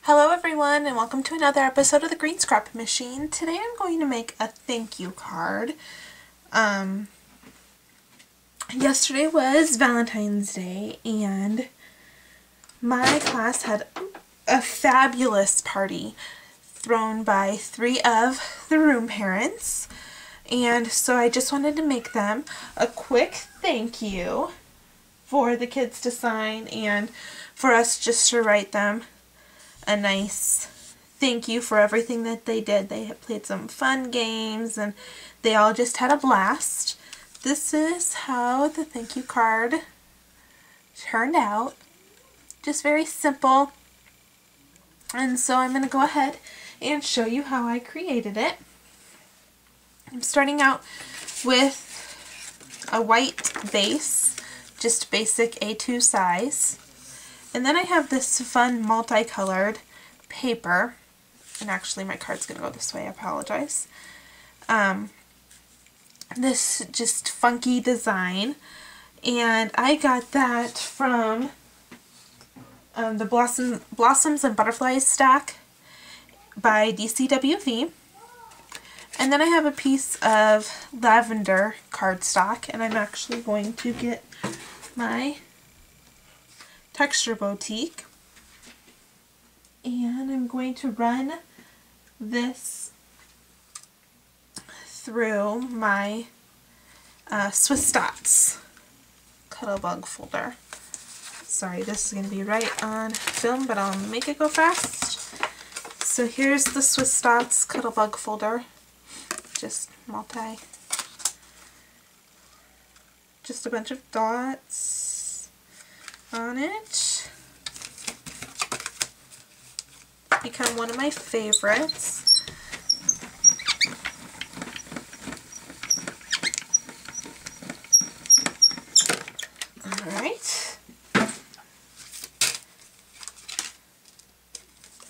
Hello everyone and welcome to another episode of the Green Scrap Machine. Today I'm going to make a thank you card. Yesterday was Valentine's Day and my class had a fabulous party thrown by 3 of the room parents, and so I just wanted to make them a quick thank you for the kids to sign and for us just to write them a nice thank you for everything that they did. They had played some fun games and they all just had a blast. This is how the thank you card turned out. Just very simple. And so I'm going to go ahead and show you how I created it. I'm starting out with a white base, just basic A2 size. And then I have this fun multicolored paper, and actually my card's going to go this way, I apologize. This just funky design, and I got that from the Blossoms and Butterflies stack by DCWV. And then I have a piece of lavender cardstock, and I'm actually going to get my Texture Boutique, and I'm going to run this through my Swiss Dots Cuttlebug folder. Sorry, this is going to be right on film, but I'll make it go fast. So here's the Swiss Dots Cuttlebug folder, just just a bunch of dots on it. Become one of my favorites. Alright.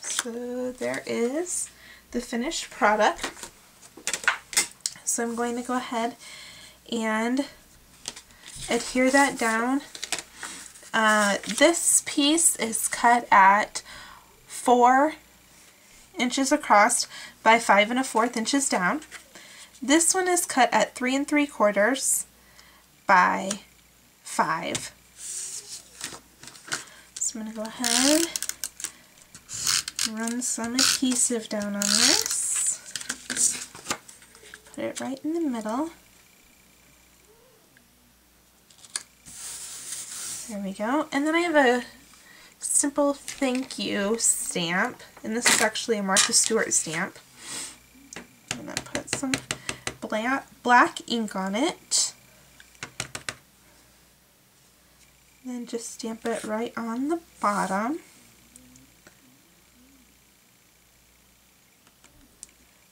So there is the finished product. So I'm going to go ahead and adhere that down. This piece is cut at 4 inches across by 5 1/4 inches down. This one is cut at 3 3/4 by 5. So I'm going to go ahead and run some adhesive down on this. Put it right in the middle. There we go. And then I have a simple thank you stamp, and this is actually a Martha Stewart stamp. I'm going to put some black ink on it, and then just stamp it right on the bottom.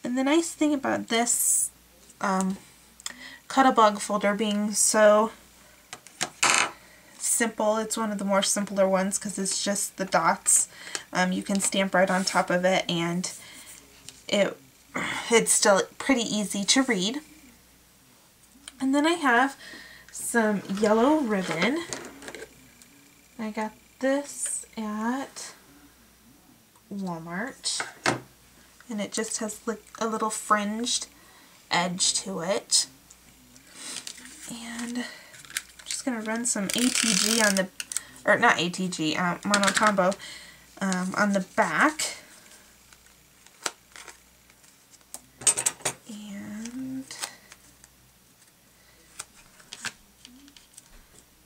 And the nice thing about this Cuttlebug folder being so simple, it's one of the more simpler ones because it's just the dots. You can stamp right on top of it, and it's still pretty easy to read. And then I have some yellow ribbon. I got this at Walmart, and it just has like a little fringed edge to it. And going to run some ATG on the, or not ATG, Mono Combo on the back. And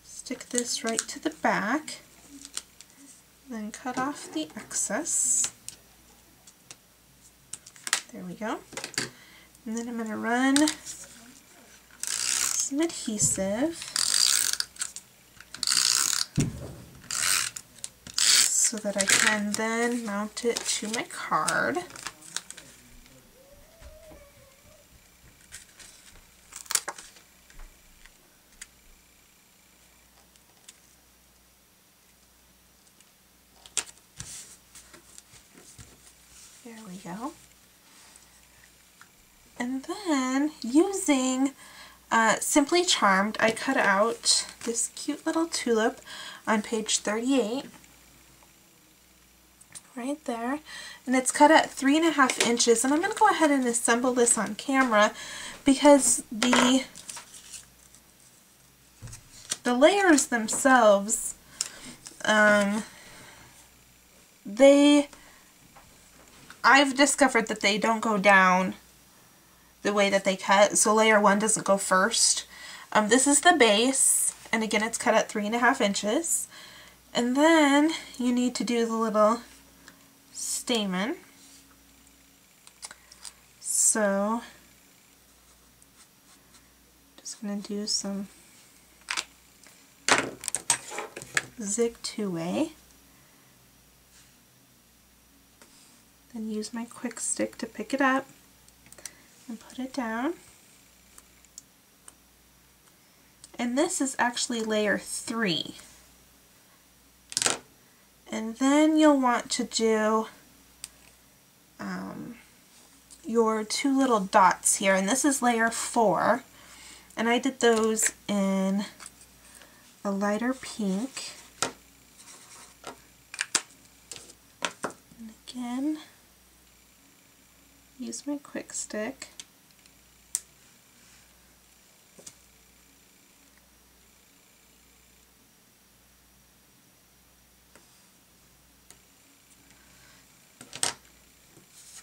stick this right to the back. Then cut off the excess. There we go. And then I'm going to run some adhesive so that I can then mount it to my card. There we go. And then using Simply Charmed, I cut out this cute little tulip on page 38 right there, and it's cut at 3.5 inches, and I'm going to go ahead and assemble this on camera because the layers themselves, I've discovered that they don't go down the way that they cut, so layer 1 doesn't go first. This is the base, and again it's cut at 3.5 inches, and then you need to do the little stamen. So just going to do some zig 2-way, then use my quick stick to pick it up and put it down. And this is actually layer 3. And then you'll want to do your 2 little dots here, and this is layer 4, and I did those in a lighter pink. And again, use my quick stick.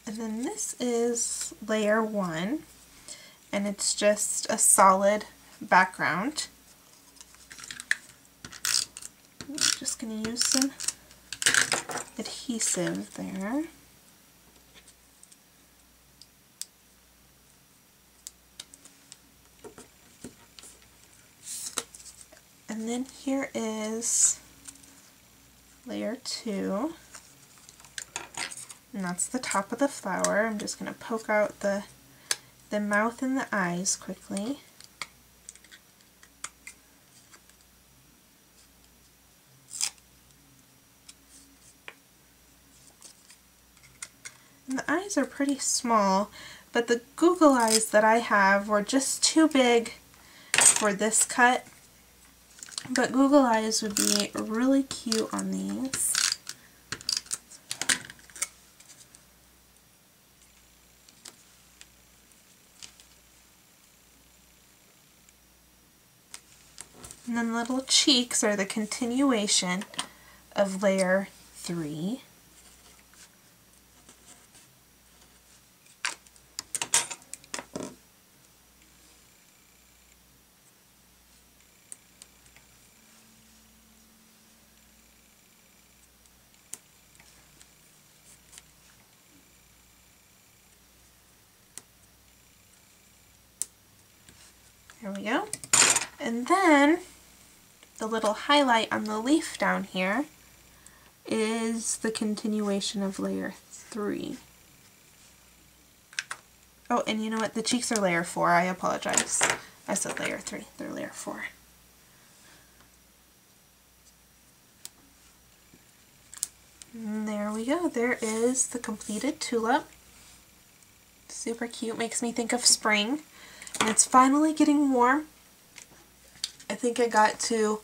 And then this is layer 1, and it's just a solid background. I'm just going to use some adhesive there. And then here is layer 2. And that's the top of the flower. I'm just going to poke out the mouth and the eyes quickly. And the eyes are pretty small, but the Google eyes that I have were just too big for this cut. But Google eyes would be really cute on these. And then the little cheeks are the continuation of layer 3. There we go. And then the little highlight on the leaf down here is the continuation of layer 3. Oh, and you know what? The cheeks are layer 4. I apologize. I said layer 3. They're layer 4. And there we go. There is the completed tulip. Super cute. Makes me think of spring. And it's finally getting warm. I think I got to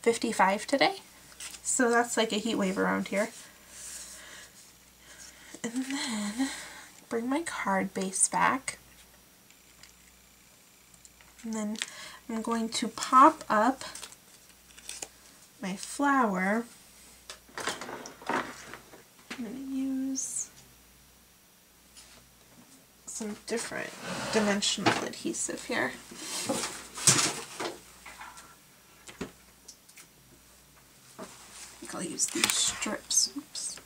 55 today, so that's like a heat wave around here. And then bring my card base back, and then I'm going to pop up my flower. I'm going to use some different dimensional adhesive here. I'll use these strips. Oops.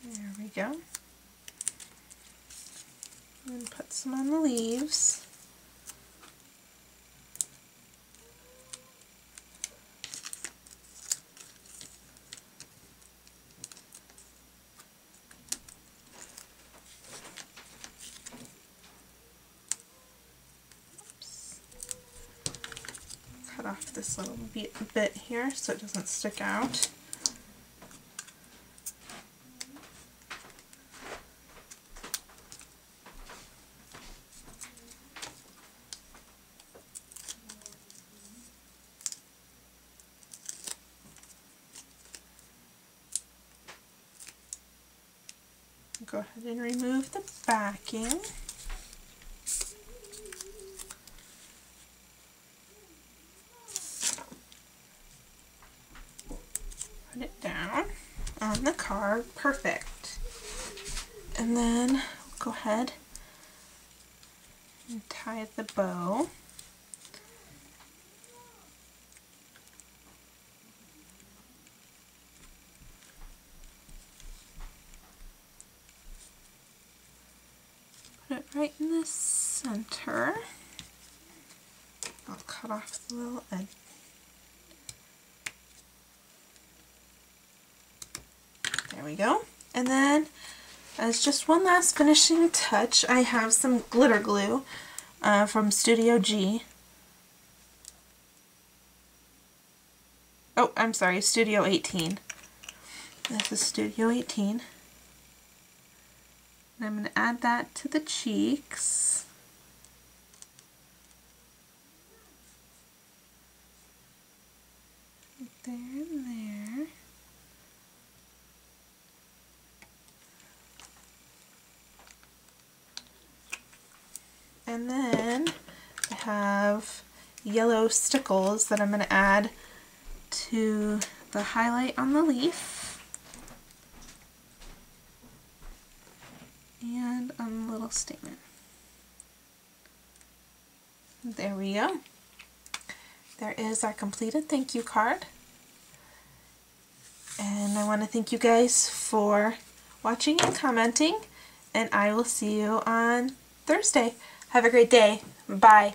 There we go. And put some on the leaves. cut off this little bit here so it doesn't stick out. Go ahead and remove the backing. Put it down on the card. Perfect. And then go ahead and tie the bow. Put it right in the center. I'll cut off the little edge. There we go. And then, as just one last finishing touch, I have some glitter glue from Studio G. Oh, I'm sorry, Studio 18. This is Studio 18. And I'm going to add that to the cheeks. Right there and there. And then I have yellow stickles that I'm going to add to the highlight on the leaf and on the little stamen. There we go. There is our completed thank you card. And I want to thank you guys for watching and commenting, and I will see you on Thursday. Have a great day. Bye.